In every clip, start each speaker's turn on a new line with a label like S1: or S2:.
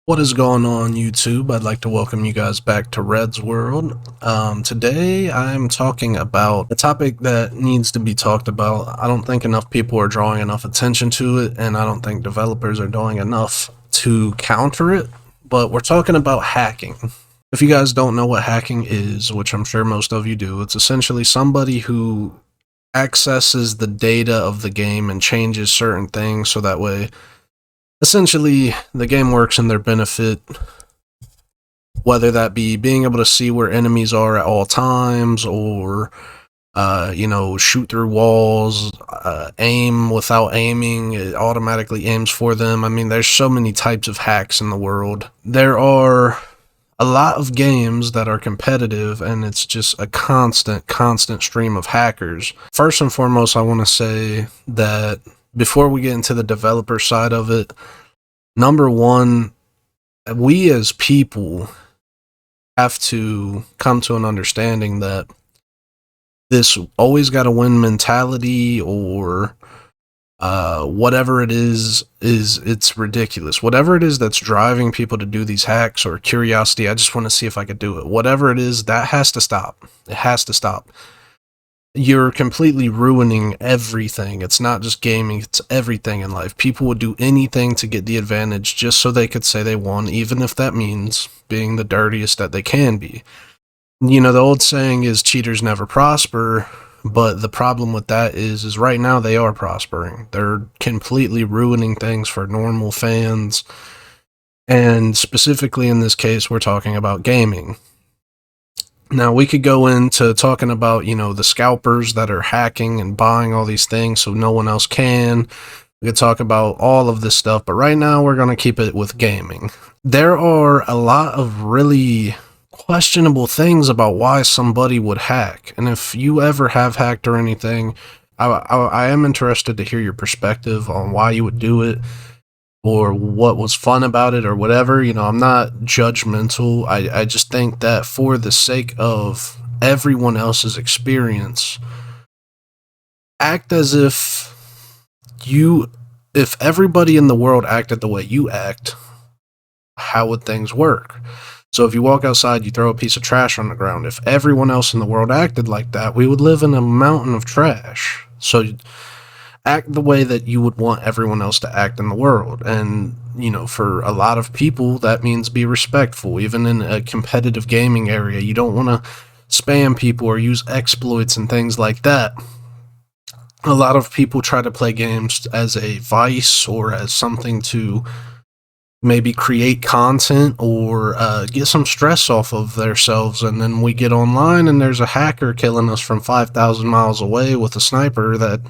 S1: What is going on, YouTube? I'd like to welcome you guys back to Red's World. Today I'm talking about a topic that needs to be talked about. I don't think enough people are drawing enough attention to it, and I don't think developers are doing enough to counter it. But we're talking about hacking. If you guys don't know what hacking is, which I'm sure most of you do, it's essentially somebody who accesses the data of the game and changes certain things so that way essentially the game works in their benefit, whether that be being able to see where enemies are at all times or shoot through walls, aim without aiming, it automatically aims for them. I mean, there's so many types of hacks in the world. There are a lot of games that are competitive, and it's just a constant stream of hackers. First and foremost, I want to say that before we get into the developer side of it, number one, we as people have to come to an understanding that this always got to win mentality or whatever it is it's ridiculous. Whatever it is that's driving people to do these hacks or curiosity, I just want to see if I could do it. Whatever it is, that has to stop. It has to stop. You're completely ruining everything. It's not just gaming, it's everything in life. People would do anything to get the advantage just so they could say they won, even if that means being the dirtiest that they can be. You know, the old saying is cheaters never prosper, but the problem with that is right now they are prospering. They're completely ruining things for normal fans, and specifically in this case, we're talking about gaming. Now, we could go into talking about, the scalpers that are hacking and buying all these things so no one else can. We could talk about all of this stuff, but right now we're going to keep it with gaming. There are a lot of really questionable things about why somebody would hack. And if you ever have hacked or anything, I am interested to hear your perspective on why you would do it, or what was fun about it, or whatever. I'm not judgmental. I just think that for the sake of everyone else's experience, act as if everybody in the world acted the way you act, how would things work? So if you walk outside, you throw a piece of trash on the ground. If everyone else in the world acted like that, we would live in a mountain of trash. So act the way that you would want everyone else to act in the world. And, for a lot of people, that means be respectful. Even in a competitive gaming area, you don't want to spam people or use exploits and things like that. A lot of people try to play games as a vice or as something to maybe create content or get some stress off of themselves, and then we get online and there's a hacker killing us from 5,000 miles away with a sniper. That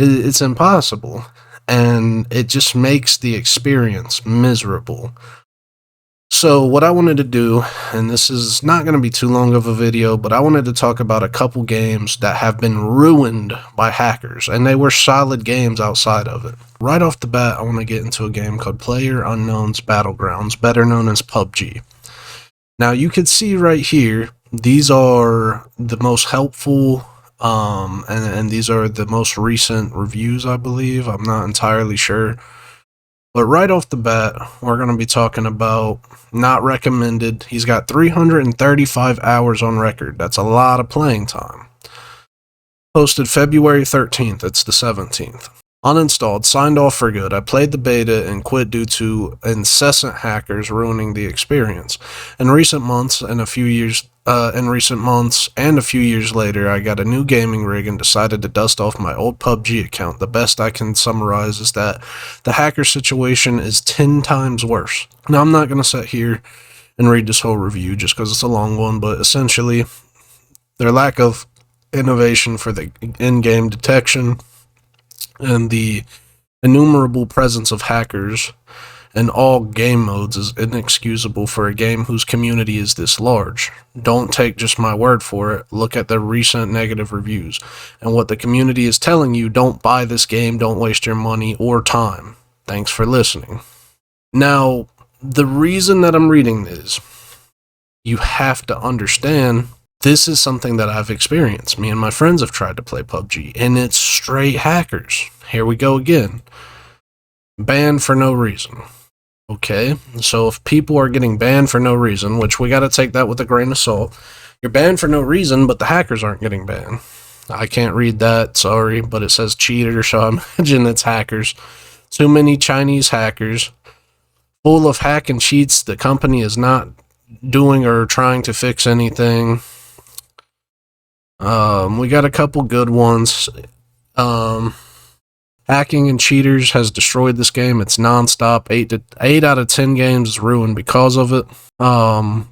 S1: it's impossible, and it just makes the experience miserable. So what I wanted to do, and this is not going to be too long of a video, but I wanted to talk about a couple games that have been ruined by hackers, and they were solid games outside of it. Right off the bat, I want to get into a game called PlayerUnknown's Battlegrounds, better known as PUBG. Now, you can see right here, these are the most helpful, and these are the most recent reviews, I believe. I'm not entirely sure. But right off the bat, we're going to be talking about not recommended. He's got 335 hours on record. That's a lot of playing time. Posted February 13th. It's the 17th. Uninstalled, signed off for good. I played the beta and quit due to incessant hackers ruining the experience. In recent months and a few years later, I got a new gaming rig and decided to dust off my old PUBG account. The best I can summarize is that the hacker situation is 10 times worse. Now, I'm not going to sit here and read this whole review just because it's a long one, but essentially, their lack of innovation for the in-game detection and the innumerable presence of hackers in all game modes is inexcusable for a game whose community is this large. Don't take just my word for it. Look at the recent negative reviews and what the community is telling you. Don't buy this game. Don't waste your money or time. Thanks for listening. Now, the reason that I'm reading this, you have to understand, this is something that I've experienced. Me and my friends have tried to play PUBG, and it's straight hackers. Here we go again. Banned for no reason. Okay, so if people are getting banned for no reason, which we got to take that with a grain of salt, you're banned for no reason, but the hackers aren't getting banned. I can't read that, sorry, but it says cheater, so I imagine it's hackers. Too many Chinese hackers, full of hack and cheats. The company is not doing or trying to fix anything. We got a couple good ones. Hacking and cheaters has destroyed this game. It's nonstop. 8 out of 10 games is ruined because of it.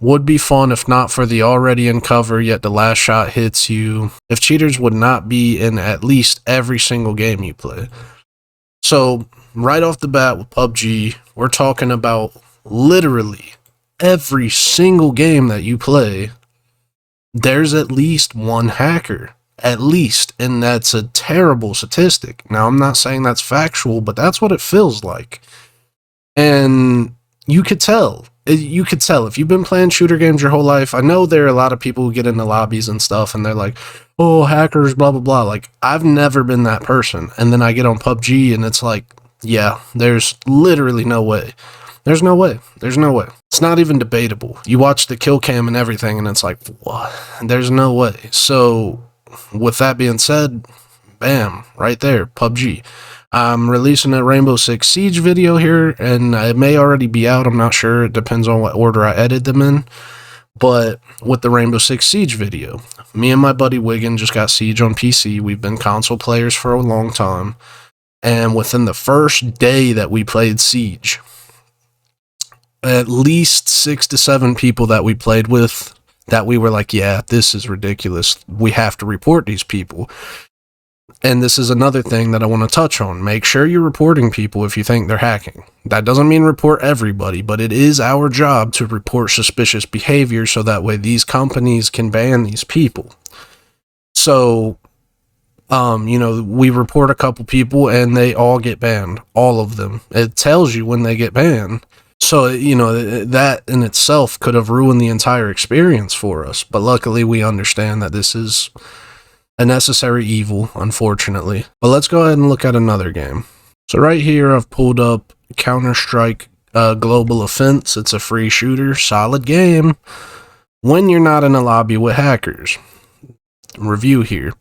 S1: Would be fun if not for the already in cover, yet the last shot hits you. If cheaters would not be in at least every single game you play. So, right off the bat with PUBG, we're talking about literally every single game that you play, there's at least one hacker. At least, and that's a terrible statistic. Now, I'm not saying that's factual, but that's what it feels like. And you could tell. You could tell if you've been playing shooter games your whole life. I know there are a lot of people who get into lobbies and stuff, and they're like, oh, hackers, blah, blah, blah. Like, I've never been that person. And then I get on PUBG, and it's like, yeah, there's literally no way. There's no way. There's no way. It's not even debatable. You watch the kill cam and everything, and it's like, what? There's no way. So, with that being said, bam, right there, PUBG. I'm releasing a Rainbow Six Siege video here, and it may already be out. I'm not sure. It depends on what order I edit them in. But with the Rainbow Six Siege video, me and my buddy Wiggin just got Siege on PC. We've been console players for a long time. And within the first day that we played Siege, at least 6 to 7 people that we played with, that we were like, yeah, this is ridiculous. We have to report these people. And this is another thing that I want to touch on. Make sure you're reporting people if you think they're hacking. That doesn't mean report everybody, but it is our job to report suspicious behavior so that way these companies can ban these people. So, we report a couple people and they all get banned. All of them. It tells you when they get banned. So, that in itself could have ruined the entire experience for us. But luckily, we understand that this is a necessary evil, unfortunately. But let's go ahead and look at another game. So right here, I've pulled up Counter-Strike Global Offense. It's a free shooter, solid game, when you're not in a lobby with hackers. Review here.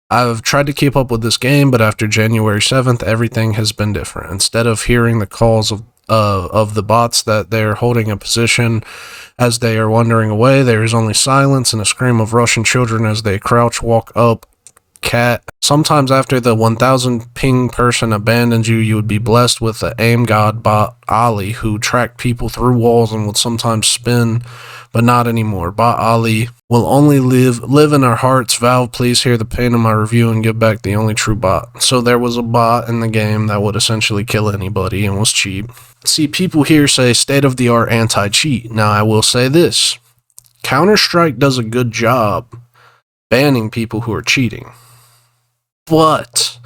S1: I've tried to keep up with this game, but after January 7th, everything has been different. Instead of hearing the calls of the bots that they're holding a position as they are wandering away, there is only silence and a scream of Russian children as they crouch, walk up, cat. Sometimes after the 1000 ping person abandons you, you would be blessed with the aim god bot Ali, who tracked people through walls and would sometimes spin, but not anymore. Bot Ali will only live in our hearts. Valve, please hear the pain of my review and give back the only true bot. So there was a bot in the game that would essentially kill anybody and was cheap. See, people here say state-of-the-art anti-cheat. Now, I will say this. Counter-Strike does a good job banning people who are cheating. But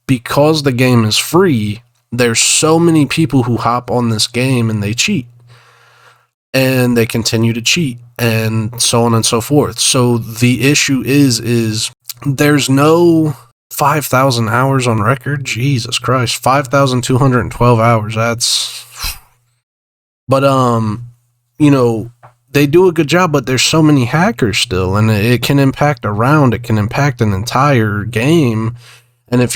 S1: because the game is free, there's so many people who hop on this game and they cheat. And they continue to cheat, and so on and so forth. So the issue is there's no 5,000 hours on record. Jesus Christ, 5,212 hours. That's, but they do a good job, but there's so many hackers still, and it can impact a round. It can impact an entire game. And if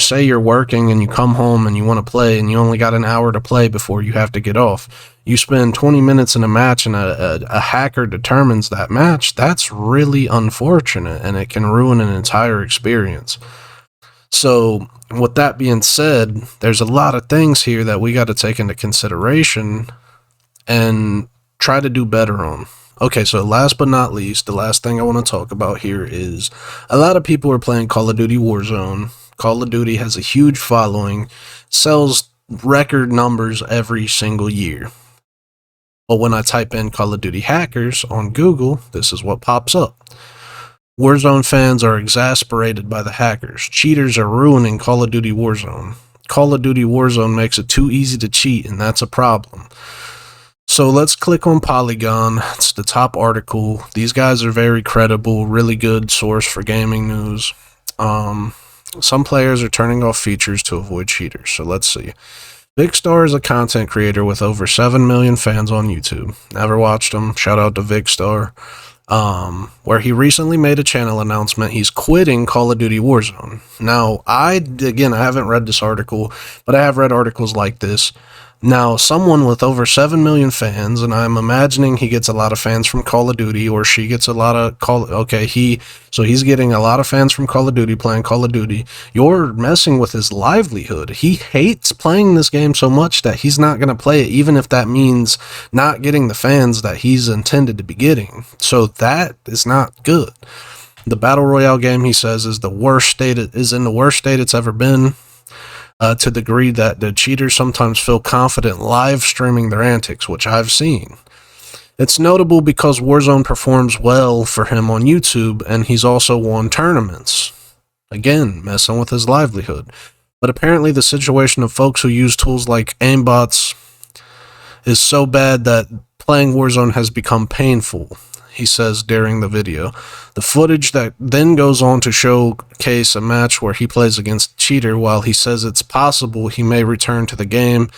S1: say you're working and you come home and you want to play and you only got an hour to play before you have to get off, you spend 20 minutes in a match and a hacker determines that match, that's really unfortunate and it can ruin an entire experience. So with that being said, there's a lot of things here that we got to take into consideration and try to do better on. Okay, so last but not least, the last thing I want to talk about here is a lot of people are playing Call of Duty Warzone. Call of Duty has a huge following, sells record numbers every single year. But when I type in Call of Duty hackers on Google, this is what pops up. Warzone fans are exasperated by the hackers. Cheaters are ruining Call of Duty Warzone. Call of Duty Warzone makes it too easy to cheat, and that's a problem. So let's click on Polygon. It's the top article. These guys are very credible, really good source for gaming news. Some players are turning off features to avoid cheaters. So let's see. Big Star is a content creator with over 7 million fans on YouTube. Never watched him. Shout out to Big Star. Where he recently made a channel announcement he's quitting Call of Duty Warzone. Now, I haven't read this article, but I have read articles like this. Now, someone with over 7 million fans, and I'm imagining he gets a lot of fans from Call of Duty, or she gets a lot of he's getting a lot of fans from Call of Duty, playing Call of Duty. You're messing with his livelihood. He hates playing this game so much that he's not going to play it, even if that means not getting the fans that he's intended to be getting. So that is not good. The Battle Royale game, he says, is in the worst state it's ever been. To the degree that the cheaters sometimes feel confident live streaming their antics, which I've seen. It's notable because Warzone performs well for him on YouTube, and he's also won tournaments. Again, messing with his livelihood. But apparently the situation of folks who use tools like aimbots is so bad that playing Warzone has become painful, he says during the video. The footage that then goes on to showcase a match where he plays against a cheater, while he says it's possible he may return to the game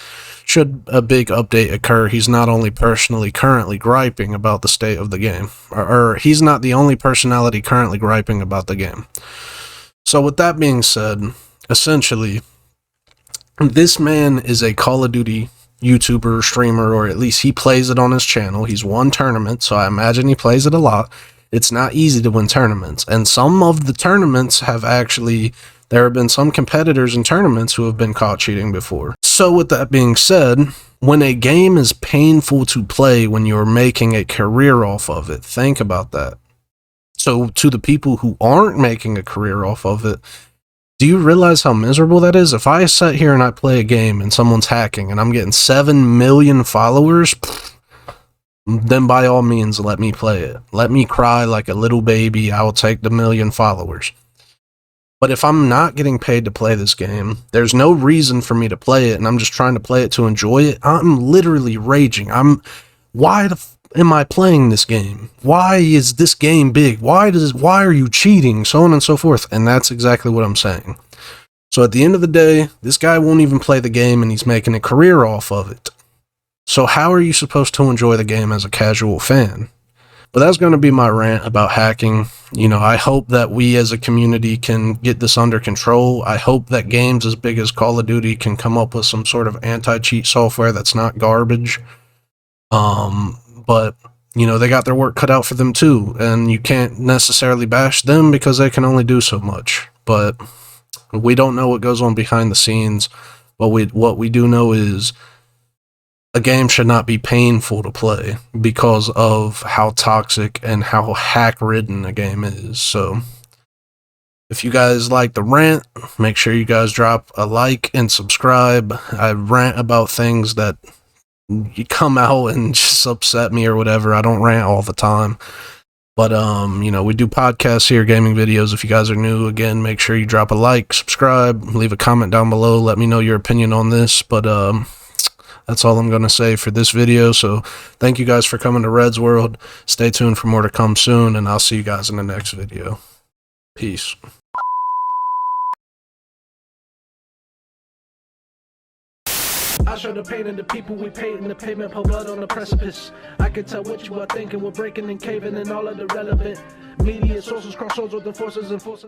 S1: should a big update occur. He's not only personally currently griping about the state of the game, or he's not the only personality currently griping about the game. So with that being said, essentially, this man is a Call of Duty YouTuber, streamer, or at least he plays it on his channel. He's won tournaments, so I imagine he plays it a lot. It's not easy to win tournaments, and some of the tournaments there have been some competitors in tournaments who have been caught cheating before. So with that being said, when a game is painful to play when you're making a career off of it, think about that. So to the people who aren't making a career off of it, do you realize how miserable that is? If I sit here and I play a game and someone's hacking and I'm getting 7 million followers, then by all means, let me play it. Let me cry like a little baby. I will take the 1 million followers. But if I'm not getting paid to play this game, there's no reason for me to play it, and I'm just trying to play it to enjoy it, I'm literally raging. Why am I playing this game? Why is this game big? Why are you cheating? So on and so forth. And that's exactly what I'm saying. So at the end of the day, this guy won't even play the game, and he's making a career off of it. So how are you supposed to enjoy the game as a casual fan? But that's going to be my rant about hacking. I hope that we as a community can get this under control. I hope that games as big as Call of Duty can come up with some sort of anti-cheat software that's not garbage. But, they got their work cut out for them too, and you can't necessarily bash them because they can only do so much. But we don't know what goes on behind the scenes, but what we do know is a game should not be painful to play because of how toxic and how hack-ridden a game is. So if you guys like the rant, make sure you guys drop a like and subscribe. I rant about things that you come out and just upset me or whatever. I don't rant all the time. But, we do podcasts here, gaming videos. If you guys are new, again, make sure you drop a like, subscribe, leave a comment down below. Let me know your opinion on this. But, that's all I'm going to say for this video. So thank you guys for coming to Red's World. Stay tuned for more to come soon, and I'll see you guys in the next video. Peace.
S2: I show the pain in the people we paint in the pavement, pour blood on the precipice. I can tell what you are thinking, we're breaking and caving in all of the relevant media sources, cross swords with the forces and forces.